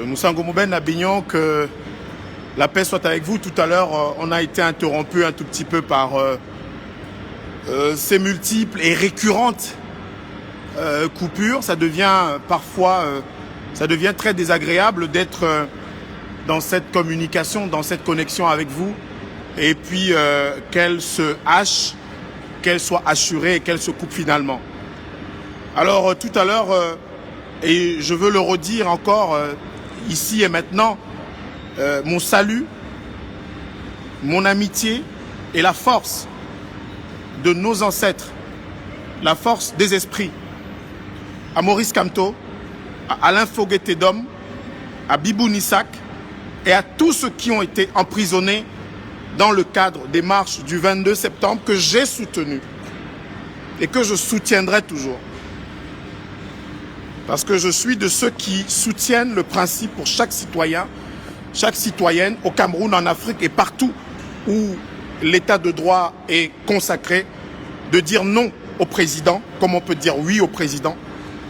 Moussango Mouben à Bignon, que la paix soit avec vous. Tout à l'heure, on a été interrompu un tout petit peu par ces multiples et récurrentes coupures. Ça devient parfois, ça devient très désagréable d'être dans cette communication, dans cette connexion avec vous. Et puis qu'elle se hache, qu'elle soit assurée et qu'elle se coupe finalement. Alors tout à l'heure, et je veux le redire encore ici et maintenant, mon salut, mon amitié et la force de nos ancêtres, la force des esprits, à Maurice Kamto, à Alain Foguet-Tedom, à Bibou Nissak et à tous ceux qui ont été emprisonnés dans le cadre des marches du 22 septembre que j'ai soutenues et que je soutiendrai toujours. Parce que je suis de ceux qui soutiennent le principe pour chaque citoyen, chaque citoyenne au Cameroun, en Afrique et partout où l'état de droit est consacré, de dire non au président, comme on peut dire oui au président,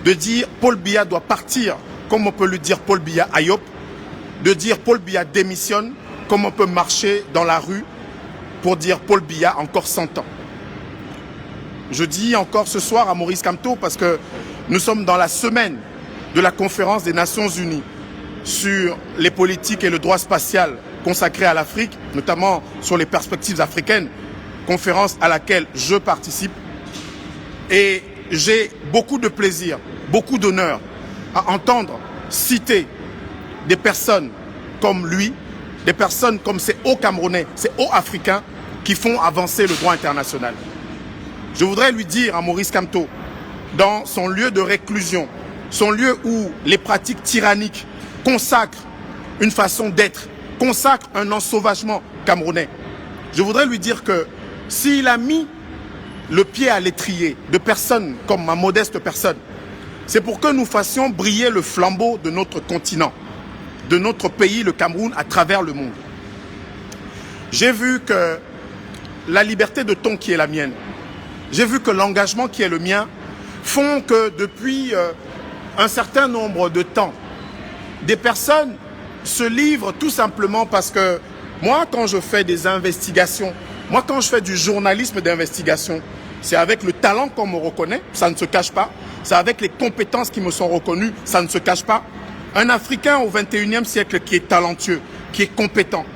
de dire Paul Biya doit partir, comme on peut lui dire Paul Biya Ayop, de dire Paul Biya démissionne, comme on peut marcher dans la rue pour dire Paul Biya encore 100 ans. Je dis encore ce soir à Maurice Kamto parce que nous sommes dans la semaine de la conférence des Nations Unies sur les politiques et le droit spatial consacré à l'Afrique, notamment sur les perspectives africaines, conférence à laquelle je participe. Et j'ai beaucoup de plaisir, beaucoup d'honneur à entendre citer des personnes comme lui, des personnes comme ces hauts Camerounais, ces hauts Africains qui font avancer le droit international. Je voudrais lui dire à Maurice Kamto, dans son lieu de réclusion, son lieu où les pratiques tyranniques consacrent une façon d'être, consacrent un ensauvagement camerounais. Je voudrais lui dire que s'il a mis le pied à l'étrier de personnes comme ma modeste personne, c'est pour que nous fassions briller le flambeau de notre continent, de notre pays, le Cameroun, à travers le monde. J'ai vu que la liberté de ton qui est la mienne, j'ai vu que l'engagement qui est le mien font que depuis un certain nombre de temps, des personnes se livrent tout simplement parce que moi, quand je fais des investigations, moi, quand je fais du journalisme d'investigation, c'est avec le talent qu'on me reconnaît, ça ne se cache pas. C'est avec les compétences qui me sont reconnues, ça ne se cache pas. Un Africain au XXIe siècle qui est talentueux, qui est compétent,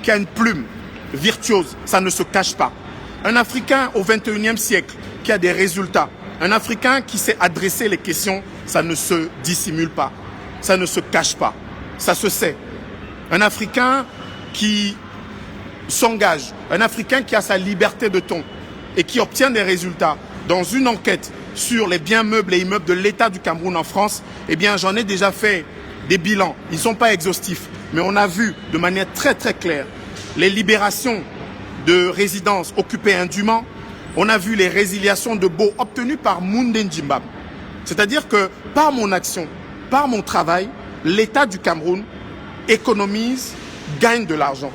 qui a une plume virtuose, ça ne se cache pas. Un Africain au XXIe siècle qui a des résultats, un Africain qui sait adresser les questions, ça ne se dissimule pas, ça ne se cache pas, ça se sait. Un Africain qui s'engage, un Africain qui a sa liberté de ton et qui obtient des résultats dans une enquête sur les biens meubles et immeubles de l'État du Cameroun en France, eh bien j'en ai déjà fait des bilans. Ils ne sont pas exhaustifs, mais on a vu de manière très très claire les libérations de résidences occupées indûment. On a vu les résiliations de baux obtenus par Mounden Djimbab. C'est-à-dire que par mon action, par mon travail, l'État du Cameroun économise, gagne de l'argent.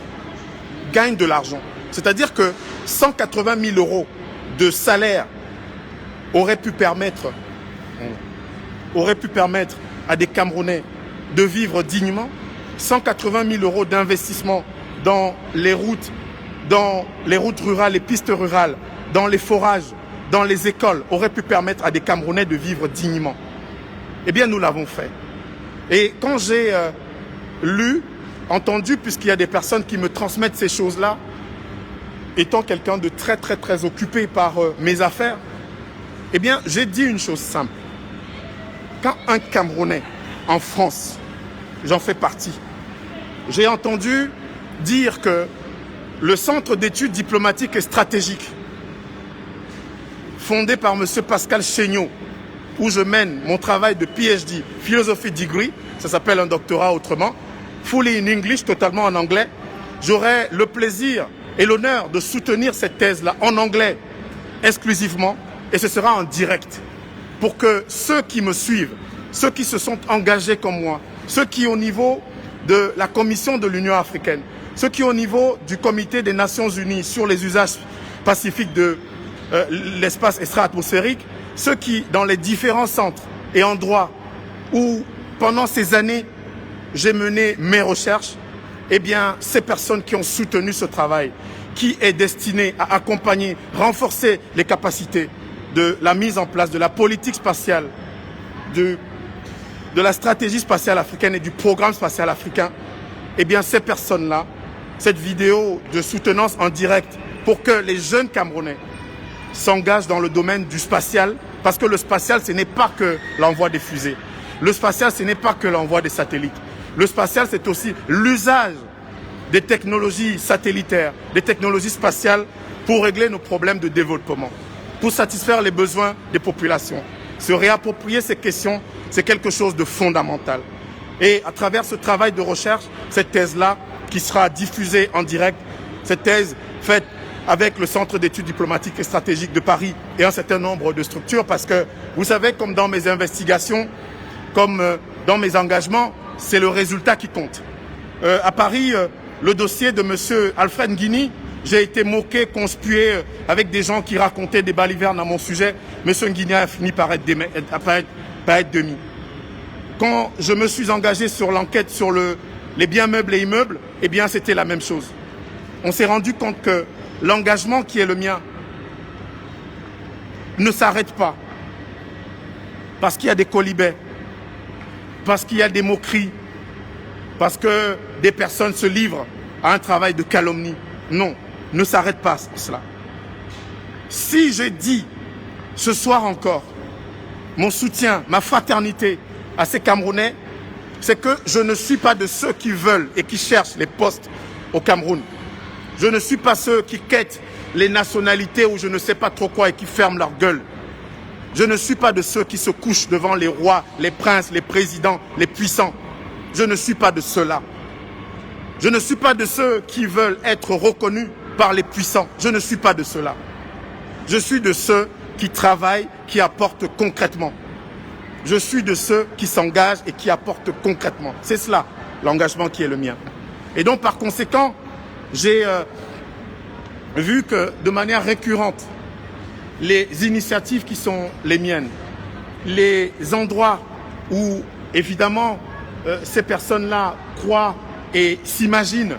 Gagne de l'argent. C'est-à-dire que 180 000 € de salaire aurait pu permettre à des Camerounais de vivre dignement. 180 000 € d'investissement dans les routes rurales, les pistes rurales, dans les forages, dans les écoles, aurait pu permettre à des Camerounais de vivre dignement. Eh bien, nous l'avons fait. Et quand j'ai lu, entendu, puisqu'il y a des personnes qui me transmettent ces choses-là, étant quelqu'un de très, très, très occupé par mes affaires, eh bien, j'ai dit une chose simple. Quand un Camerounais en France, j'en fais partie, j'ai entendu dire que le Centre d'études diplomatiques et stratégiques, fondé par M. Pascal Chéniaud, où je mène mon travail de PhD, Philosophy Degree, ça s'appelle un doctorat autrement, fully in English, totalement en anglais, j'aurai le plaisir et l'honneur de soutenir cette thèse-là en anglais exclusivement, et ce sera en direct, pour que ceux qui me suivent, ceux qui se sont engagés comme moi, ceux qui au niveau de la Commission de l'Union africaine, ceux qui au niveau du Comité des Nations Unies sur les usages pacifiques de l'espace extra-atmosphérique, ceux qui, dans les différents centres et endroits où, pendant ces années, j'ai mené mes recherches, eh bien, ces personnes qui ont soutenu ce travail, qui est destiné à accompagner, renforcer les capacités de la mise en place de la politique spatiale, de la stratégie spatiale africaine et du programme spatial africain, eh bien, ces personnes-là, cette vidéo de soutenance en direct pour que les jeunes Camerounais s'engagent dans le domaine du spatial, parce que le spatial, ce n'est pas que l'envoi des fusées. Le spatial, ce n'est pas que l'envoi des satellites. Le spatial, c'est aussi l'usage des technologies satellitaires, des technologies spatiales pour régler nos problèmes de développement, pour satisfaire les besoins des populations. Se réapproprier ces questions, c'est quelque chose de fondamental. Et à travers ce travail de recherche, cette thèse-là, qui sera diffusée en direct, cette thèse faite avec le Centre d'études diplomatiques et stratégiques de Paris et un certain nombre de structures, parce que vous savez, comme dans mes investigations, comme dans mes engagements, c'est le résultat qui compte. À Paris, le dossier de M. Alfred Nguini, j'ai été moqué, conspué avec des gens qui racontaient des balivernes à mon sujet. M. Nguini a fini par être demi. Quand je me suis engagé sur l'enquête sur les biens meubles et immeubles, eh bien c'était la même chose. On s'est rendu compte que l'engagement qui est le mien ne s'arrête pas. Parce qu'il y a des colibets, parce qu'il y a des moqueries, parce que des personnes se livrent à un travail de calomnie. Non, ne s'arrête pas cela. Si j'ai dit ce soir encore mon soutien, ma fraternité à ces Camerounais, c'est que je ne suis pas de ceux qui veulent et qui cherchent les postes au Cameroun. Je ne suis pas ceux qui quêtent les nationalités ou je ne sais pas trop quoi et qui ferment leur gueule. Je ne suis pas de ceux qui se couchent devant les rois, les princes, les présidents, les puissants. Je ne suis pas de ceux-là. Je ne suis pas de ceux qui veulent être reconnus par les puissants. Je ne suis pas de ceux-là. Je suis de ceux qui travaillent, qui apportent concrètement. Je suis de ceux qui s'engagent et qui apportent concrètement. C'est cela, l'engagement qui est le mien. Et donc, par conséquent, j'ai vu que de manière récurrente, les initiatives qui sont les miennes, les endroits où, évidemment, ces personnes-là croient et s'imaginent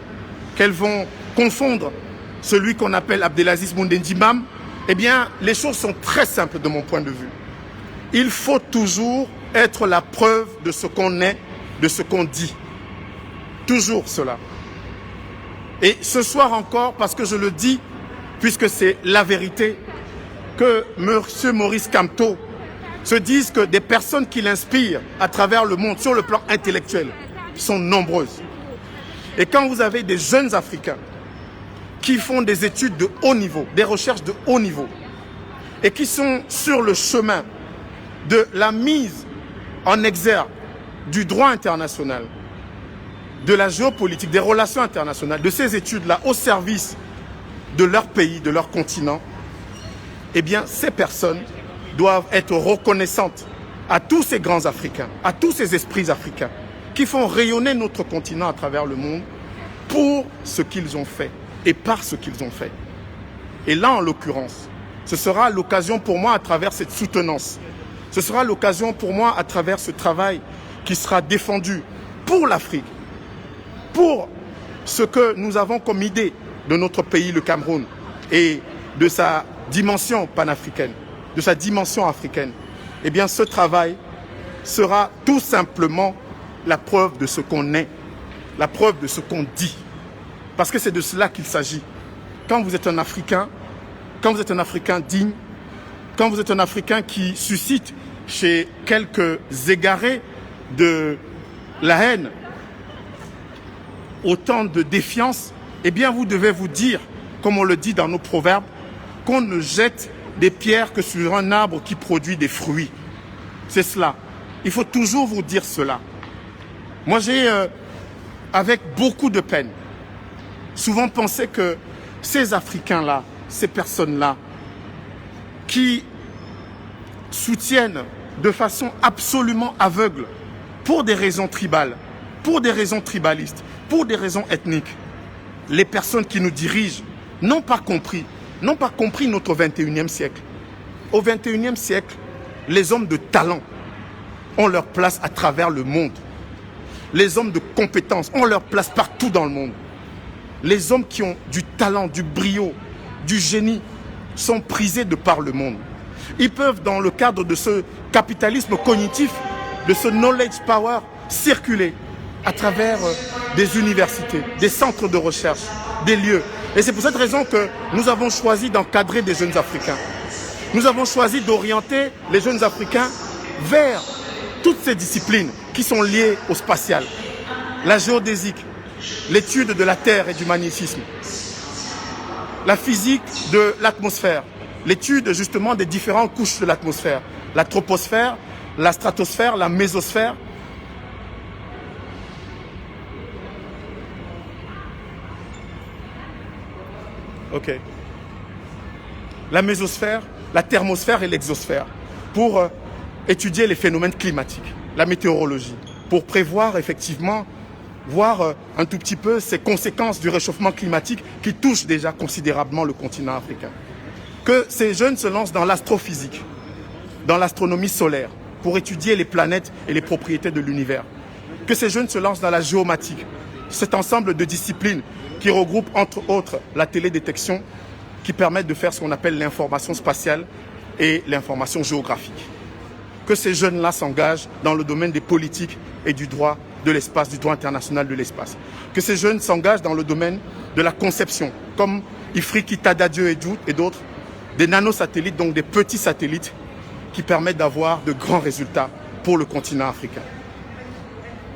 qu'elles vont confondre celui qu'on appelle Abdelaziz Moundendimam, eh bien, les choses sont très simples de mon point de vue. Il faut toujours être la preuve de ce qu'on est, de ce qu'on dit. Toujours cela. Et ce soir encore, parce que je le dis, puisque c'est la vérité, que M. Maurice Kamto se dise que des personnes qui l'inspirent à travers le monde sur le plan intellectuel sont nombreuses. Et quand vous avez des jeunes Africains qui font des études de haut niveau, des recherches de haut niveau, et qui sont sur le chemin de la mise en exergue du droit international, de la géopolitique, des relations internationales, de ces études-là au service de leur pays, de leur continent, eh bien, ces personnes doivent être reconnaissantes à tous ces grands Africains, à tous ces esprits africains qui font rayonner notre continent à travers le monde pour ce qu'ils ont fait et par ce qu'ils ont fait. Et là, en l'occurrence, ce sera l'occasion pour moi, à travers cette soutenance, ce sera l'occasion pour moi, à travers ce travail qui sera défendu pour l'Afrique, pour ce que nous avons comme idée de notre pays, le Cameroun, et de sa dimension panafricaine, de sa dimension africaine. Eh bien, ce travail sera tout simplement la preuve de ce qu'on est, la preuve de ce qu'on dit. Parce que c'est de cela qu'il s'agit. Quand vous êtes un Africain, quand vous êtes un Africain digne, quand vous êtes un Africain qui suscite chez quelques égarés de la haine autant de défiance, eh bien vous devez vous dire, comme on le dit dans nos proverbes, qu'on ne jette des pierres que sur un arbre qui produit des fruits. C'est cela. Il faut toujours vous dire cela. Moi j'ai, avec beaucoup de peine, souvent pensé que ces Africains-là, ces personnes-là, qui soutiennent de façon absolument aveugle, pour des raisons tribales, pour des raisons tribalistes, pour des raisons ethniques, les personnes qui nous dirigent n'ont pas compris notre 21e siècle. Au 21e siècle, les hommes de talent ont leur place à travers le monde. les hommes de compétence ont leur place partout dans le monde. Les hommes qui ont du talent, du brio, du génie sont prisés de par le monde. Ils peuvent, dans le cadre de ce capitalisme cognitif, de ce knowledge power, circuler à travers des universités, des centres de recherche, des lieux. Et c'est pour cette raison que nous avons choisi d'encadrer des jeunes Africains. Nous avons choisi d'orienter les jeunes Africains vers toutes ces disciplines qui sont liées au spatial. La géodésique, l'étude de la Terre et du magnétisme, la physique de l'atmosphère, l'étude justement des différentes couches de l'atmosphère, la troposphère, la stratosphère, la mésosphère. Ok. La mésosphère, la thermosphère et l'exosphère pour étudier les phénomènes climatiques, la météorologie, pour prévoir effectivement, voir un tout petit peu ces conséquences du réchauffement climatique qui touchent déjà considérablement le continent africain. Que ces jeunes se lancent dans l'astrophysique, dans l'astronomie solaire, pour étudier les planètes et les propriétés de l'univers. Que ces jeunes se lancent dans la géomatique, cet ensemble de disciplines qui regroupe entre autres la télédétection, qui permettent de faire ce qu'on appelle l'information spatiale et l'information géographique. Que ces jeunes-là s'engagent dans le domaine des politiques et du droit de l'espace, du droit international de l'espace. Que ces jeunes s'engagent dans le domaine de la conception, comme Ifriki Tadadieu et d'autres, des nanosatellites, donc des petits satellites qui permettent d'avoir de grands résultats pour le continent africain.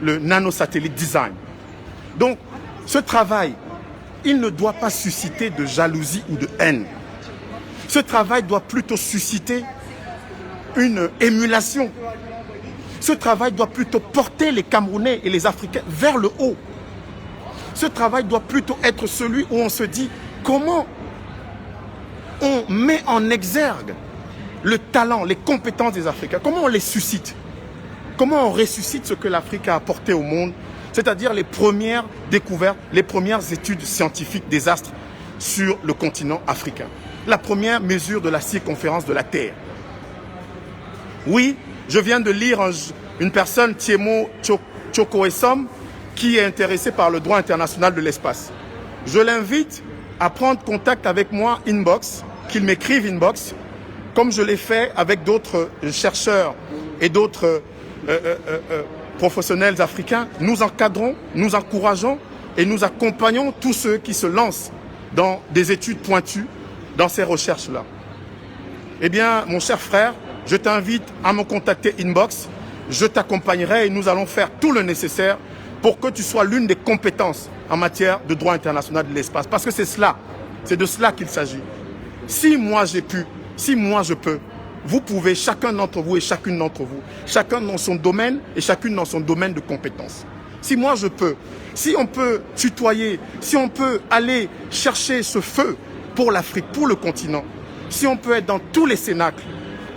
Le nanosatellite design. Donc, ce travail, il ne doit pas susciter de jalousie ou de haine. Ce travail doit plutôt susciter une émulation. Ce travail doit plutôt porter les Camerounais et les Africains vers le haut. Ce travail doit plutôt être celui où on se dit comment on met en exergue le talent, les compétences des Africains. Comment on les suscite? Comment on ressuscite ce que l'Afrique a apporté au monde? C'est-à-dire les premières découvertes, les premières études scientifiques des astres sur le continent africain. La première mesure de la circonférence de la Terre. Oui, je viens de lire une personne, Thiemo Chokoesom, qui est intéressée par le droit international de l'espace. Je l'invite à prendre contact avec moi inbox, qu'il m'écrive inbox, comme je l'ai fait avec d'autres chercheurs et d'autres professionnels africains. Nous encadrons, nous encourageons et nous accompagnons tous ceux qui se lancent dans des études pointues, dans ces recherches-là. Eh bien, mon cher frère, je t'invite à me contacter inbox, je t'accompagnerai et nous allons faire tout le nécessaire pour que tu sois l'une des compétences en matière de droit international de l'espace. Parce que c'est cela, c'est de cela qu'il s'agit. Si moi j'ai pu, si moi je peux, vous pouvez, chacun d'entre vous et chacune d'entre vous, chacun dans son domaine et chacune dans son domaine de compétences. Si moi je peux, si on peut tutoyer, si on peut aller chercher ce feu pour l'Afrique, pour le continent, si on peut être dans tous les cénacles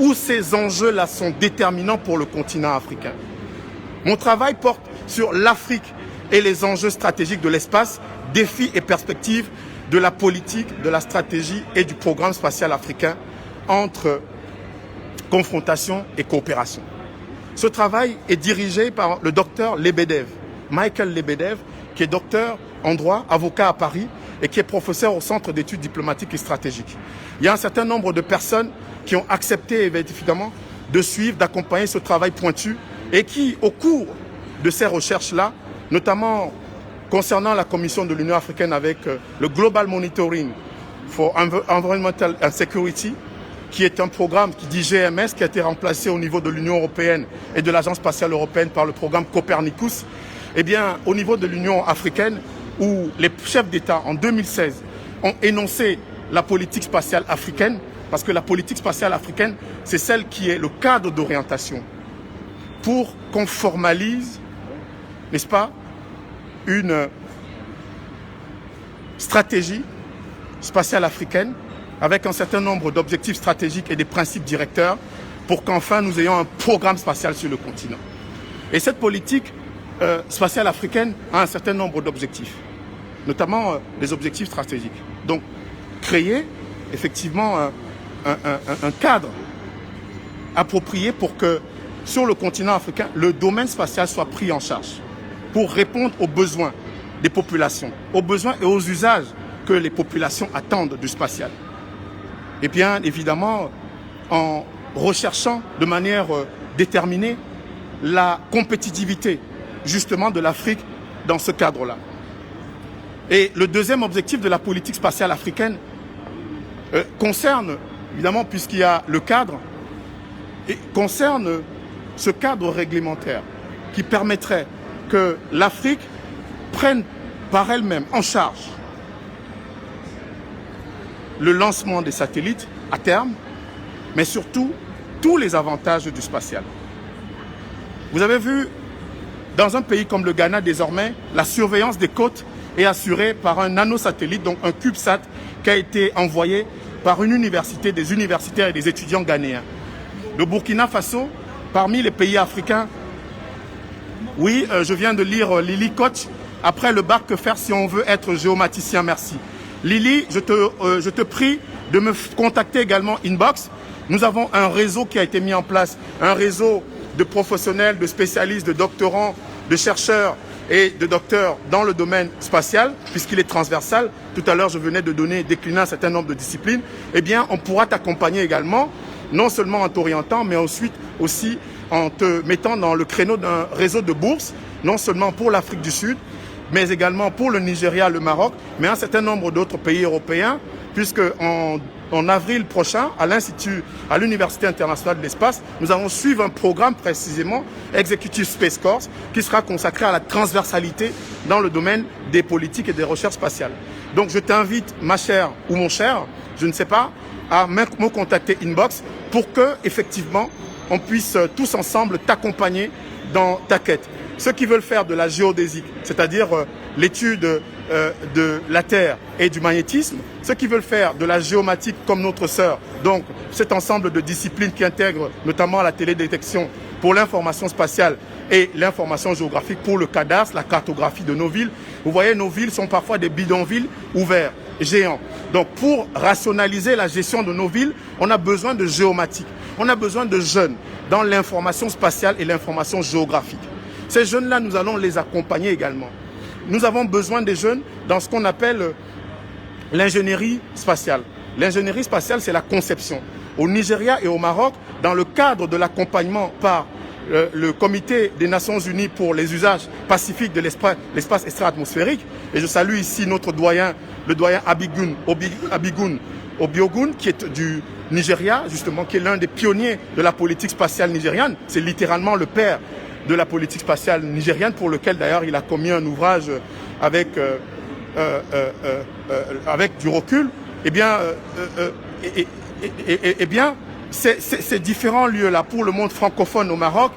où ces enjeux-là sont déterminants pour le continent africain. Mon travail porte sur l'Afrique et les enjeux stratégiques de l'espace, défis et perspectives de la politique, de la stratégie et du programme spatial africain entre confrontation et coopération. Ce travail est dirigé par le docteur Lebedev, Michael Lebedev, qui est docteur en droit, avocat à Paris et qui est professeur au Centre d'études diplomatiques et stratégiques. Il y a un certain nombre de personnes qui ont accepté évidemment de suivre, d'accompagner ce travail pointu et qui, au cours de ces recherches-là, notamment concernant la Commission de l'Union africaine avec le Global Monitoring for Environmental and Security, qui est un programme qui dit GMS, qui a été remplacé au niveau de l'Union européenne et de l'Agence spatiale européenne par le programme Copernicus. Eh bien, au niveau de l'Union africaine, où les chefs d'État, en 2016, ont énoncé la politique spatiale africaine, parce que la politique spatiale africaine, c'est celle qui est le cadre d'orientation pour qu'on formalise, n'est-ce pas, une stratégie spatiale africaine avec un certain nombre d'objectifs stratégiques et des principes directeurs pour qu'enfin nous ayons un programme spatial sur le continent. Et cette politique spatiale africaine a un certain nombre d'objectifs, notamment les objectifs stratégiques. Donc, créer effectivement un cadre approprié pour que sur le continent africain, le domaine spatial soit pris en charge. pour répondre aux besoins des populations, aux besoins et aux usages que les populations attendent du spatial. Et bien évidemment, en recherchant de manière déterminée la compétitivité justement de l'Afrique dans ce cadre-là. Et le deuxième objectif de la politique spatiale africaine concerne, évidemment, puisqu'il y a le cadre, et concerne ce cadre réglementaire qui permettrait que l'Afrique prenne par elle-même en charge le lancement des satellites à terme, mais surtout tous les avantages du spatial. Vous avez vu, dans un pays comme le Ghana, désormais, la surveillance des côtes est assurée par un nanosatellite, donc un CubeSat, qui a été envoyé par une université, des universitaires et des étudiants ghanéens. Le Burkina Faso, parmi les pays africains, oui, je viens de lire Lily Koch, après le bac, que faire si on veut être géomaticien, merci. Lily, je te prie de me contacter également inbox. Nous avons un réseau qui a été mis en place, un réseau de professionnels, de spécialistes, de doctorants, de chercheurs et de docteurs dans le domaine spatial, puisqu'il est transversal. Tout à l'heure, je venais de décliner un certain nombre de disciplines. Eh bien, on pourra t'accompagner également, non seulement en t'orientant, mais ensuite aussi en te mettant dans le créneau d'un réseau de bourses, non seulement pour l'Afrique du Sud, mais également pour le Nigeria, le Maroc, mais un certain nombre d'autres pays européens, puisque en avril prochain, à l'Université internationale de l'espace, nous allons suivre un programme précisément, Executive Space Course, qui sera consacré à la transversalité dans le domaine des politiques et des recherches spatiales. Donc je t'invite, ma chère ou mon cher, je ne sais pas, à me contacter inbox pour que, effectivement, on puisse tous ensemble t'accompagner dans ta quête. Ceux qui veulent faire de la géodésie, c'est-à-dire l'étude de la Terre et du magnétisme, ceux qui veulent faire de la géomatique comme notre sœur, donc cet ensemble de disciplines qui intègrent notamment la télédétection pour l'information spatiale et l'information géographique pour le cadastre, la cartographie de nos villes. Vous voyez, nos villes sont parfois des bidonvilles ouverts, géants. Donc pour rationaliser la gestion de nos villes, on a besoin de géomatique. On a besoin de jeunes dans l'information spatiale et l'information géographique. Ces jeunes-là, nous allons les accompagner également. Nous avons besoin des jeunes dans ce qu'on appelle l'ingénierie spatiale. L'ingénierie spatiale, c'est la conception. Au Nigeria et au Maroc, dans le cadre de l'accompagnement par le Comité des Nations Unies pour les usages pacifiques de l'espace extra-atmosphérique, et je salue ici notre doyen, le doyen Abigun Obiogun, qui est du Nigeria, justement, qui est l'un des pionniers de la politique spatiale nigériane. C'est littéralement le père de la politique spatiale nigériane, pour lequel d'ailleurs il a commis un ouvrage avec du recul. Eh bien, ces différents lieux-là, pour le monde francophone au Maroc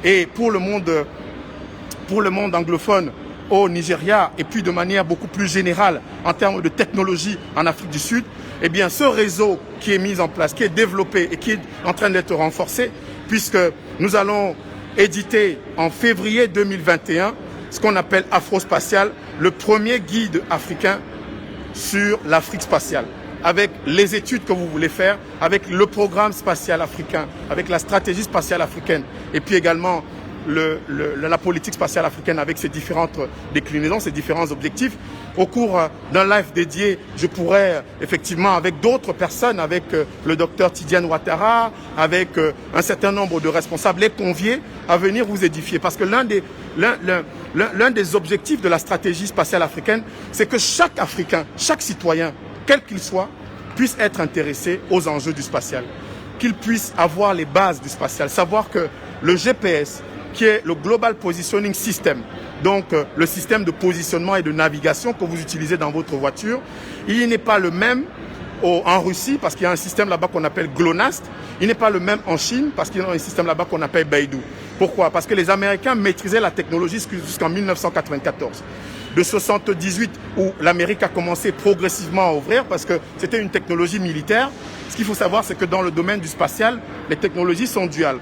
et pour le monde anglophone au Nigeria, et puis de manière beaucoup plus générale en termes de technologie en Afrique du Sud, eh bien ce réseau qui est mis en place, qui est développé et qui est en train d'être renforcé, puisque nous allons éditer en février 2021 ce qu'on appelle Afrospatial, le premier guide africain sur l'Afrique spatiale, avec les études que vous voulez faire, avec le programme spatial africain, avec la stratégie spatiale africaine, et puis également la politique spatiale africaine avec ses différentes déclinaisons, ses différents objectifs. Au cours d'un live dédié, je pourrais effectivement, avec d'autres personnes, avec le docteur Tidiane Ouattara, avec un certain nombre de responsables, les convier à venir vous édifier. Parce que l'un des objectifs de la stratégie spatiale africaine, c'est que chaque Africain, chaque citoyen, quel qu'il soit, puisse être intéressé aux enjeux du spatial, qu'il puisse avoir les bases du spatial, savoir que le GPS, qui est le Global Positioning System, donc le système de positionnement et de navigation que vous utilisez dans votre voiture, il n'est pas le même en Russie, parce qu'il y a un système là-bas qu'on appelle GLONASS. Il n'est pas le même en Chine, parce qu'il y a un système là-bas qu'on appelle Beidou. Pourquoi? Parce que les Américains maîtrisaient la technologie jusqu'en 1994. De 78, où l'Amérique a commencé progressivement à ouvrir, parce que c'était une technologie militaire. Ce qu'il faut savoir, c'est que dans le domaine du spatial, les technologies sont duales.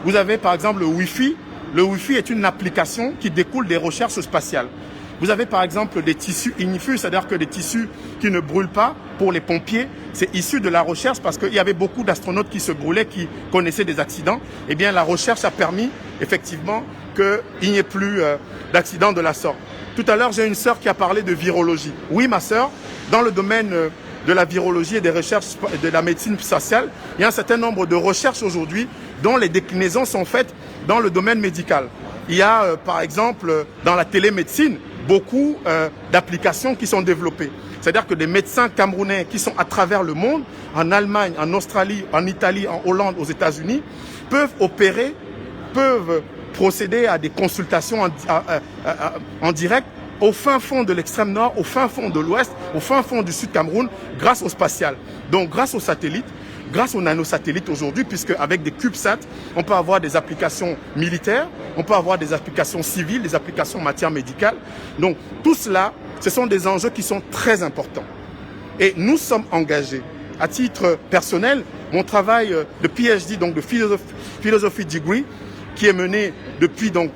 Vous avez par exemple le Wi-Fi. Le Wi-Fi est une application qui découle des recherches spatiales. Vous avez par exemple des tissus ignifuges, c'est-à-dire que des tissus qui ne brûlent pas pour les pompiers. C'est issu de la recherche parce qu'il y avait beaucoup d'astronautes qui se brûlaient, qui connaissaient des accidents. Eh bien, la recherche a permis effectivement qu'il n'y ait plus d'accidents de la sorte. Tout à l'heure, j'ai une sœur qui a parlé de virologie. Oui, ma sœur, dans le domaine de la virologie et des recherches de la médecine spatiale, il y a un certain nombre de recherches aujourd'hui dont les déclinaisons sont faites dans le domaine médical. Il y a, par exemple, dans la télémédecine, beaucoup d'applications qui sont développées. C'est-à-dire que des médecins camerounais qui sont à travers le monde, en Allemagne, en Australie, en Italie, en Hollande, aux États-Unis, peuvent opérer, peuvent procéder à des consultations en direct au fin fond de l'extrême nord, au fin fond de l'ouest, au fin fond du sud Cameroun, grâce au spatial. Donc grâce aux satellites, grâce aux nanosatellites aujourd'hui, puisque avec des CubeSats, on peut avoir des applications militaires, on peut avoir des applications civiles, des applications en matière médicale. Donc tout cela, ce sont des enjeux qui sont très importants. Et nous sommes engagés. À titre personnel, mon travail de PhD, donc de Philosophy Degree, qui est mené depuis donc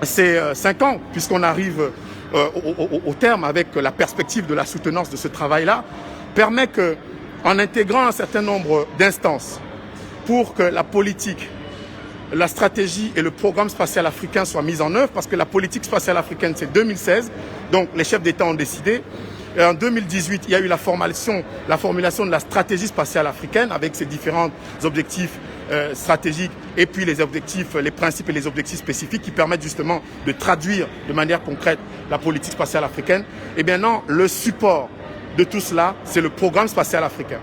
ces 5 ans, puisqu'on arrive au terme avec la perspective de la soutenance de ce travail-là, permet que, en intégrant un certain nombre d'instances pour que la politique, la stratégie et le programme spatial africain soient mis en œuvre, parce que la politique spatiale africaine, c'est 2016, donc les chefs d'État ont décidé. Et en 2018, il y a eu la formulation de la stratégie spatiale africaine avec ses différents objectifs stratégiques et puis les objectifs, les principes et les objectifs spécifiques qui permettent justement de traduire de manière concrète la politique spatiale africaine. Et bien non, le support de tout cela, c'est le programme spatial africain.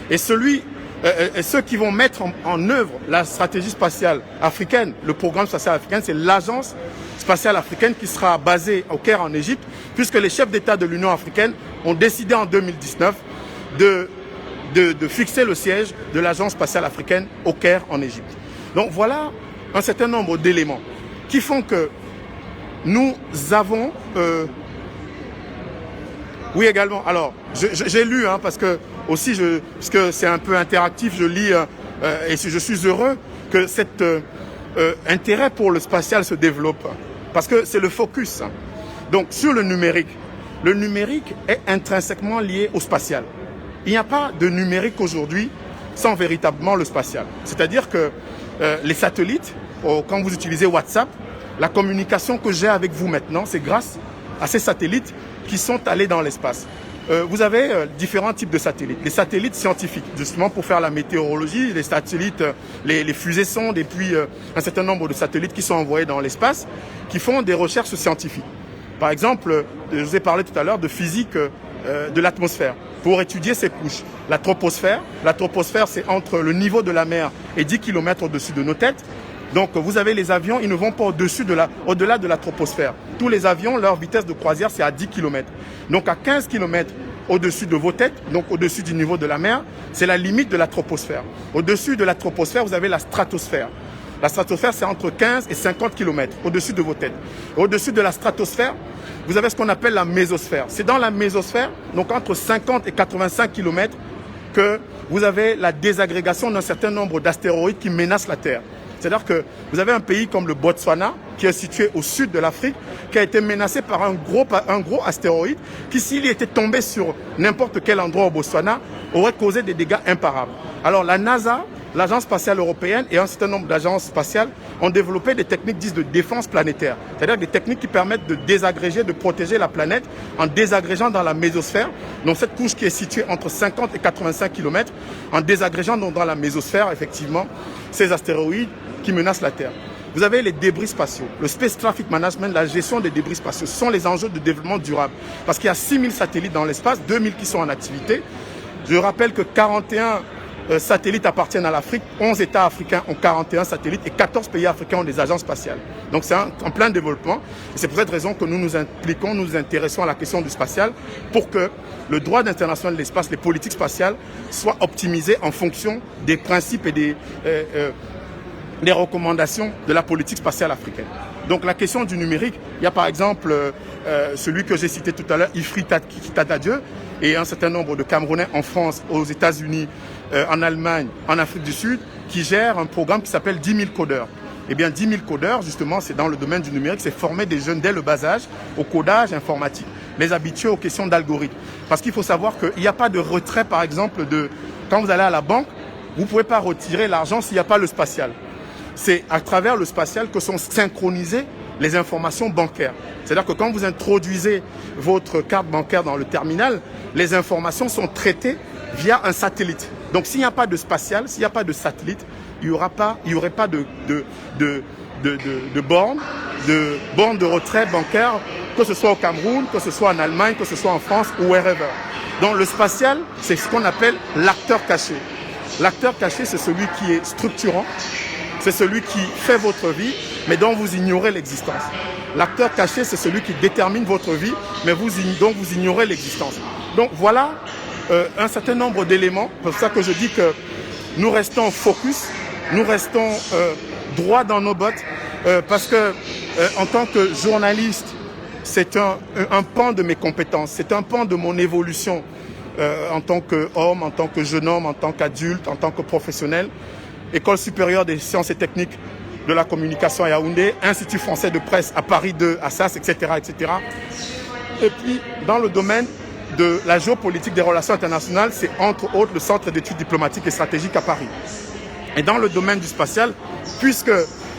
Et ceux qui vont mettre en œuvre la stratégie spatiale africaine, le programme spatial africain, c'est l'agence spatiale africaine qui sera basée au Caire en Égypte, puisque les chefs d'État de l'Union africaine ont décidé en 2019 de fixer le siège de l'agence spatiale africaine au Caire en Égypte. Donc voilà un certain nombre d'éléments qui font que nous avons... Oui, également. Alors, j'ai lu, parce que aussi, puisque c'est un peu interactif, je lis et je suis heureux que cet intérêt pour le spatial se développe. Parce que c'est le focus. Donc, sur le numérique est intrinsèquement lié au spatial. Il n'y a pas de numérique aujourd'hui sans véritablement le spatial. C'est-à-dire que les satellites, quand vous utilisez WhatsApp, la communication que j'ai avec vous maintenant, c'est grâce à ces satellites qui sont allés dans l'espace. Vous avez différents types de satellites. Les satellites scientifiques, justement pour faire la météorologie, les satellites, les fusées sondes et puis un certain nombre de satellites qui sont envoyés dans l'espace, qui font des recherches scientifiques. Par exemple, je vous ai parlé tout à l'heure de physique de l'atmosphère, pour étudier ces couches. La troposphère, c'est entre le niveau de la mer et 10 km au-dessus de nos têtes. Donc vous avez les avions, ils ne vont pas au-delà de la troposphère. Tous les avions, leur vitesse de croisière, c'est à 10 km. Donc à 15 km au-dessus de vos têtes, donc au-dessus du niveau de la mer, c'est la limite de la troposphère. Au-dessus de la troposphère, vous avez la stratosphère. La stratosphère, c'est entre 15 et 50 km au-dessus de vos têtes. Au-dessus de la stratosphère, vous avez ce qu'on appelle la mésosphère. C'est dans la mésosphère, donc entre 50 et 85 km, que vous avez la désagrégation d'un certain nombre d'astéroïdes qui menacent la Terre. C'est-à-dire que vous avez un pays comme le Botswana, qui est situé au sud de l'Afrique, qui a été menacé par un gros astéroïde, qui s'il était tombé sur n'importe quel endroit au Botswana, aurait causé des dégâts imparables. Alors la NASA, l'Agence spatiale européenne et un certain nombre d'agences spatiales ont développé des techniques dites de défense planétaire. C'est-à-dire des techniques qui permettent de désagréger, de protéger la planète en désagrégeant dans la mésosphère, donc cette couche qui est située entre 50 et 85 km, en désagrégeant donc dans la mésosphère, effectivement, ces astéroïdes qui menacent la Terre. Vous avez les débris spatiaux, le Space Traffic Management, la gestion des débris spatiaux. Ce sont les enjeux de développement durable. Parce qu'il y a 6000 satellites dans l'espace, 2000 qui sont en activité. Je rappelle que 41 satellites appartiennent à l'Afrique, 11 États africains ont 41 satellites et 14 pays africains ont des agences spatiales. Donc c'est en plein développement. Et c'est pour cette raison que nous nous impliquons, nous nous intéressons à la question du spatial pour que le droit international de l'espace, les politiques spatiales soient optimisées en fonction des principes et des recommandations de la politique spatiale africaine. Donc la question du numérique, il y a par exemple celui que j'ai cité tout à l'heure, Ifri Kitadadieu, et un certain nombre de Camerounais en France, aux États-Unis, en Allemagne, en Afrique du Sud, qui gèrent un programme qui s'appelle 10 000 codeurs. Eh bien 10 000 codeurs, justement, c'est dans le domaine du numérique, c'est former des jeunes dès le bas âge au codage informatique, les habituer aux questions d'algorithmes. Parce qu'il faut savoir qu'il n'y a pas de retrait, par exemple, quand vous allez à la banque, vous ne pouvez pas retirer l'argent s'il n'y a pas le spatial. c'est à travers le spatial que sont synchronisées les informations bancaires. C'est-à-dire que quand vous introduisez votre carte bancaire dans le terminal, les informations sont traitées via un satellite. Donc s'il n'y a pas de spatial, s'il n'y a pas de satellite, il n'y aurait pas de bornes de retrait bancaire, que ce soit au Cameroun, que ce soit en Allemagne, que ce soit en France ou wherever. Donc le spatial, c'est ce qu'on appelle l'acteur caché. L'acteur caché, c'est celui qui est structurant, c'est celui qui fait votre vie, mais dont vous ignorez l'existence. L'acteur caché, c'est celui qui détermine votre vie, mais dont vous ignorez l'existence. Donc voilà un certain nombre d'éléments. C'est pour ça que je dis que nous restons focus, nous restons droit dans nos bottes, parce que en tant que journaliste, c'est un pan de mes compétences, c'est un pan de mon évolution en tant qu'homme, en tant que jeune homme, en tant qu'adulte, en tant que professionnel. École supérieure des sciences et techniques de la communication à Yaoundé, Institut français de presse à Paris 2, Assas, etc., etc. Et puis, dans le domaine de la géopolitique des relations internationales, c'est entre autres le Centre d'études diplomatiques et stratégiques à Paris. Et dans le domaine du spatial, puisque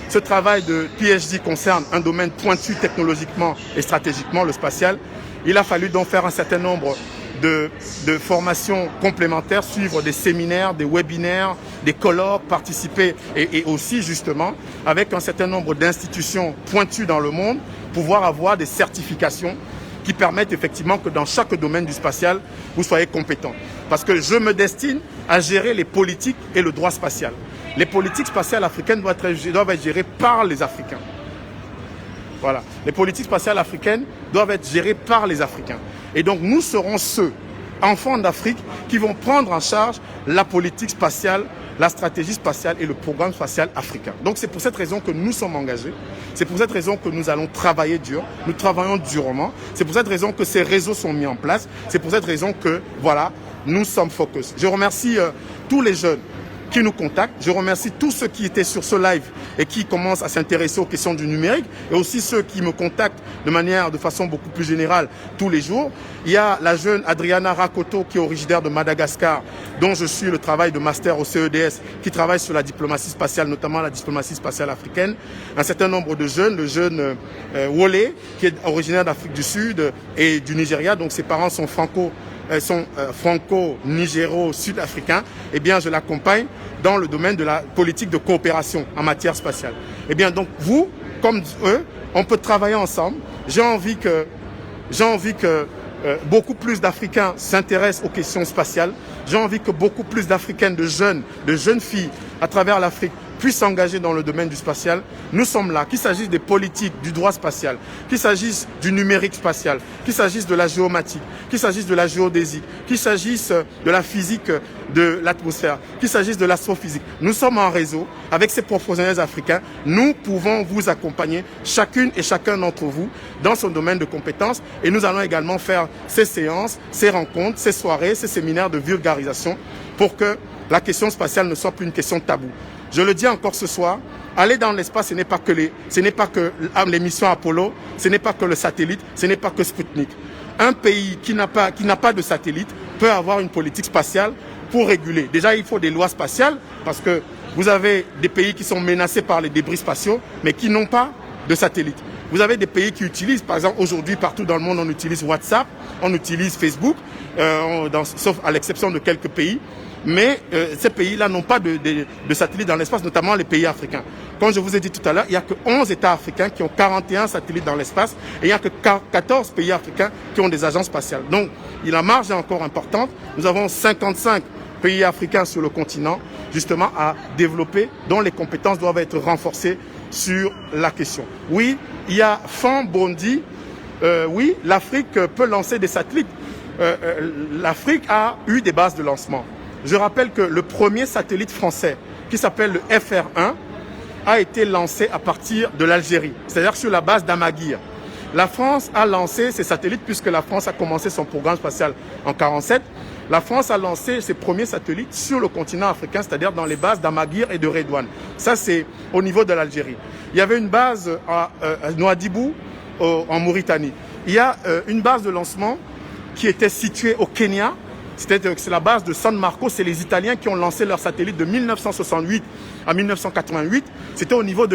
ce travail de PhD concerne un domaine pointu technologiquement et stratégiquement, le spatial, il a fallu donc faire un certain nombre de formations complémentaires, suivre des séminaires, des webinaires, des colloques, participer et aussi justement avec un certain nombre d'institutions pointues dans le monde, pouvoir avoir des certifications qui permettent effectivement que dans chaque domaine du spatial, vous soyez compétent. Parce que je me destine à gérer les politiques et le droit spatial. Les politiques spatiales africaines doivent être gérées par les Africains. Voilà. Les politiques spatiales africaines doivent être gérées par les Africains. Et donc nous serons ceux, enfants d'Afrique, qui vont prendre en charge la politique spatiale, la stratégie spatiale et le programme spatial africain. Donc c'est pour cette raison que nous sommes engagés. C'est pour cette raison que nous allons travailler dur. Nous travaillons durement. C'est pour cette raison que ces réseaux sont mis en place. C'est pour cette raison que, voilà, nous sommes focus. Je remercie tous les jeunes qui nous contactent. Je remercie tous ceux qui étaient sur ce live et qui commencent à s'intéresser aux questions du numérique et aussi ceux qui me contactent de façon beaucoup plus générale tous les jours. Il y a la jeune Adriana Rakoto qui est originaire de Madagascar, dont je suis le travail de master au CEDS, qui travaille sur la diplomatie spatiale, notamment la diplomatie spatiale africaine. Un certain nombre de jeunes, le jeune Wole, qui est originaire d'Afrique du Sud et du Nigeria, donc ses parents sont franco-nigéro-sud-africains, eh bien je l'accompagne dans le domaine de la politique de coopération en matière spatiale. Eh bien donc vous, comme eux, on peut travailler ensemble. J'ai envie que beaucoup plus d'Africains s'intéressent aux questions spatiales. J'ai envie que beaucoup plus d'Africaines, de jeunes filles à travers l'Afrique puissent s'engager dans le domaine du spatial. Nous sommes là, qu'il s'agisse des politiques, du droit spatial, qu'il s'agisse du numérique spatial, qu'il s'agisse de la géomatique, qu'il s'agisse de la géodésie, qu'il s'agisse de la physique de l'atmosphère, qu'il s'agisse de l'astrophysique. Nous sommes en réseau avec ces professionnels africains. Nous pouvons vous accompagner, chacune et chacun d'entre vous, dans son domaine de compétences. Et nous allons également faire ces séances, ces rencontres, ces soirées, ces séminaires de vulgarisation pour que la question spatiale ne soit plus une question taboue. Je le dis encore ce soir, aller dans l'espace, ce n'est pas que les missions Apollo, ce n'est pas que le satellite, ce n'est pas que Sputnik. Un pays qui n'a pas de satellite peut avoir une politique spatiale pour réguler. Déjà, il faut des lois spatiales parce que vous avez des pays qui sont menacés par les débris spatiaux, mais qui n'ont pas de satellite. Vous avez des pays qui utilisent, par exemple, aujourd'hui, partout dans le monde, on utilise WhatsApp, on utilise Facebook, sauf à l'exception de quelques pays. Mais ces pays-là n'ont pas de satellites dans l'espace, notamment les pays africains. Comme je vous ai dit tout à l'heure, il n'y a que 11 États africains qui ont 41 satellites dans l'espace et il n'y a que 14 pays africains qui ont des agences spatiales. Donc, la marge est encore importante. Nous avons 55 pays africains sur le continent, justement, à développer, dont les compétences doivent être renforcées sur la question. Oui, il y a Fan Bondi. Oui, l'Afrique peut lancer des satellites. L'Afrique a eu des bases de lancement. Je rappelle que le premier satellite français, qui s'appelle le FR1, a été lancé à partir de l'Algérie, c'est-à-dire sur la base d'Amaguir. La France a lancé ses satellites puisque la France a commencé son programme spatial en 1947. La France a lancé ses premiers satellites sur le continent africain, c'est-à-dire dans les bases d'Amaguir et de Redouane. Ça, c'est au niveau de l'Algérie. Il y avait une base à Nouadhibou, en Mauritanie. Il y a une base de lancement qui était située au Kenya. C'est la base de San Marco. C'est les Italiens qui ont lancé leur satellite de 1968 à 1988. C'était au niveau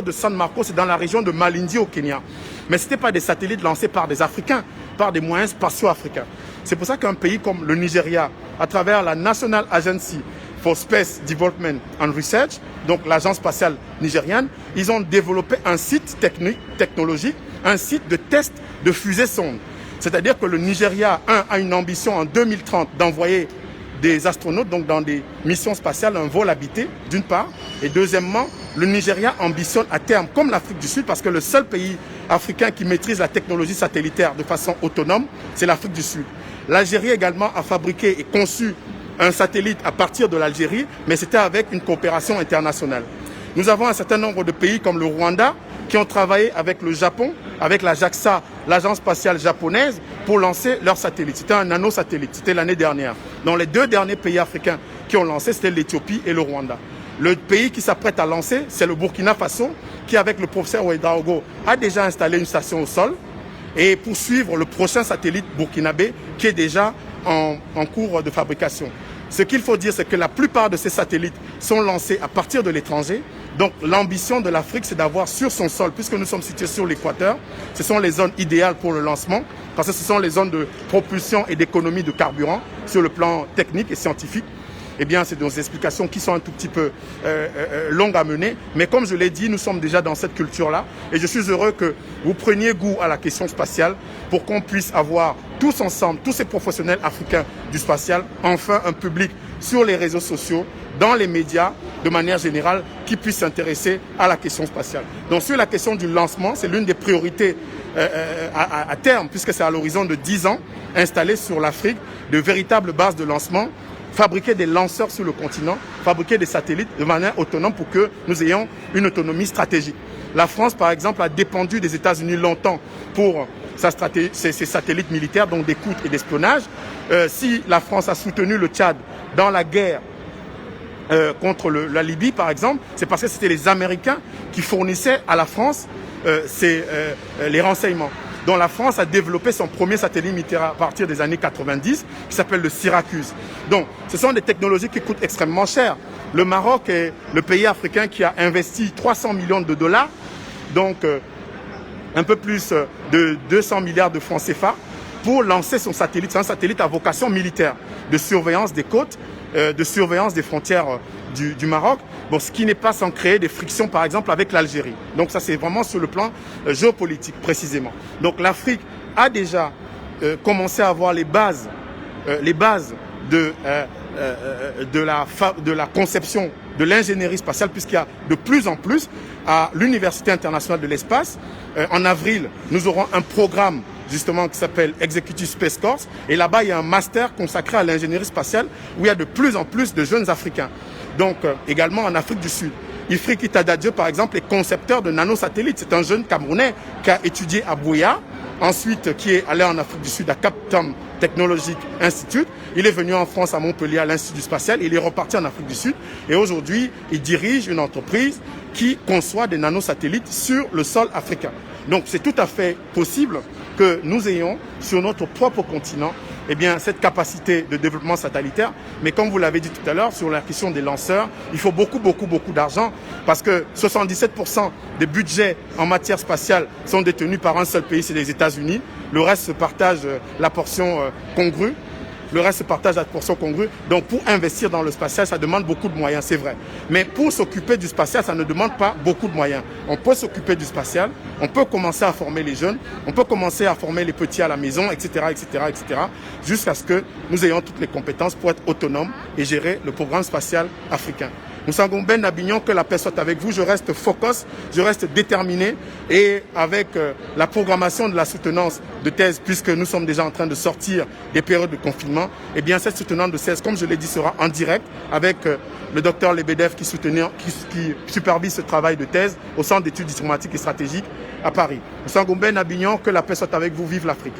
de San Marco, c'est dans la région de Malindi au Kenya. Mais ce n'était pas des satellites lancés par des Africains, par des moyens spatiaux africains. C'est pour ça qu'un pays comme le Nigeria, à travers la National Agency for Space Development and Research, donc l'agence spatiale nigériane, ils ont développé un site technologique, un site de test de fusées sondes. C'est-à-dire que le Nigeria, a une ambition en 2030 d'envoyer des astronautes donc dans des missions spatiales, un vol habité, d'une part. Et deuxièmement, le Nigeria ambitionne à terme, comme l'Afrique du Sud, parce que le seul pays africain qui maîtrise la technologie satellitaire de façon autonome, c'est l'Afrique du Sud. L'Algérie également a fabriqué et conçu un satellite à partir de l'Algérie, mais c'était avec une coopération internationale. Nous avons un certain nombre de pays comme le Rwanda qui ont travaillé avec le Japon, avec la JAXA, l'agence spatiale japonaise, pour lancer leur satellite. C'était un nanosatellite, c'était l'année dernière. Donc les deux derniers pays africains qui ont lancé, c'était l'Éthiopie et le Rwanda. Le pays qui s'apprête à lancer, c'est le Burkina Faso, qui avec le professeur Ouedraogo a déjà installé une station au sol et pour suivre le prochain satellite burkinabé qui est déjà en cours de fabrication. Ce qu'il faut dire, c'est que la plupart de ces satellites sont lancés à partir de l'étranger. Donc l'ambition de l'Afrique, c'est d'avoir sur son sol, puisque nous sommes situés sur l'équateur, ce sont les zones idéales pour le lancement, parce que ce sont les zones de propulsion et d'économie de carburant sur le plan technique et scientifique. Eh bien, c'est des explications qui sont un tout petit peu longues à mener. Mais comme je l'ai dit, nous sommes déjà dans cette culture-là. Et je suis heureux que vous preniez goût à la question spatiale pour qu'on puisse avoir tous ensemble, tous ces professionnels africains du spatial, enfin un public sur les réseaux sociaux, dans les médias, de manière générale, qui puisse s'intéresser à la question spatiale. Donc sur la question du lancement, c'est l'une des priorités à terme, puisque c'est à l'horizon de 10 ans, installer sur l'Afrique de véritables bases de lancement, fabriquer des lanceurs sur le continent, fabriquer des satellites de manière autonome pour que nous ayons une autonomie stratégique. La France, par exemple, a dépendu des États-Unis longtemps pour ses satellites militaires, donc d'écoute et d'espionnage. Si la France a soutenu le Tchad dans la guerre contre la Libye, par exemple, c'est parce que c'était les Américains qui fournissaient à la France les renseignements. Donc la France a développé son premier satellite militaire à partir des années 90, qui s'appelle le Syracuse. Donc ce sont des technologies qui coûtent extrêmement cher. Le Maroc est le pays africain qui a investi 300 millions de dollars, donc un peu plus de 200 milliards de francs CFA, pour lancer son satellite. C'est un satellite à vocation militaire, de surveillance des côtes, de surveillance des frontières du Maroc, bon, ce qui n'est pas sans créer des frictions, par exemple, avec l'Algérie. Donc ça, c'est vraiment sur le plan géopolitique, précisément. Donc l'Afrique a déjà commencé à avoir les bases de la conception de l'ingénierie spatiale, puisqu'il y a de plus en plus à l'Université internationale de l'espace. En avril, nous aurons un programme justement qui s'appelle Executive Space Course, et là-bas il y a un master consacré à l'ingénierie spatiale où il y a de plus en plus de jeunes Africains. Donc également en Afrique du Sud. Ifriki Tadadjo, par exemple, est concepteur de nanosatellites. C'est un jeune Camerounais qui a étudié à Bouya, ensuite qui est allé en Afrique du Sud à Cape Town Technologic Institute. Il est venu en France à Montpellier à l'Institut spatial. Il est reparti en Afrique du Sud et aujourd'hui il dirige une entreprise qui conçoit des nanosatellites sur le sol africain. Donc c'est tout à fait possible que nous ayons sur notre propre continent eh bien, cette capacité de développement satellitaire. Mais comme vous l'avez dit tout à l'heure, sur la question des lanceurs, il faut beaucoup d'argent parce que 77% des budgets en matière spatiale sont détenus par un seul pays, c'est les États-Unis. Le reste se partage la portion congrue. Donc pour investir dans le spatial, ça demande beaucoup de moyens, c'est vrai. Mais pour s'occuper du spatial, ça ne demande pas beaucoup de moyens. On peut s'occuper du spatial, on peut commencer à former les jeunes, on peut commencer à former les petits à la maison, etc., jusqu'à ce que nous ayons toutes les compétences pour être autonomes et gérer le programme spatial africain. Moussa Ngomben Abignon, que la paix soit avec vous. Je reste focus, je reste déterminé et avec la programmation de la soutenance de thèse, puisque nous sommes déjà en train de sortir des périodes de confinement, eh bien cette soutenance de thèse, comme je l'ai dit, sera en direct avec le docteur Lebedev qui supervise ce travail de thèse au Centre d'études diplomatiques et stratégiques à Paris. Moussa Ngomben Abignon, que la paix soit avec vous. Vive l'Afrique.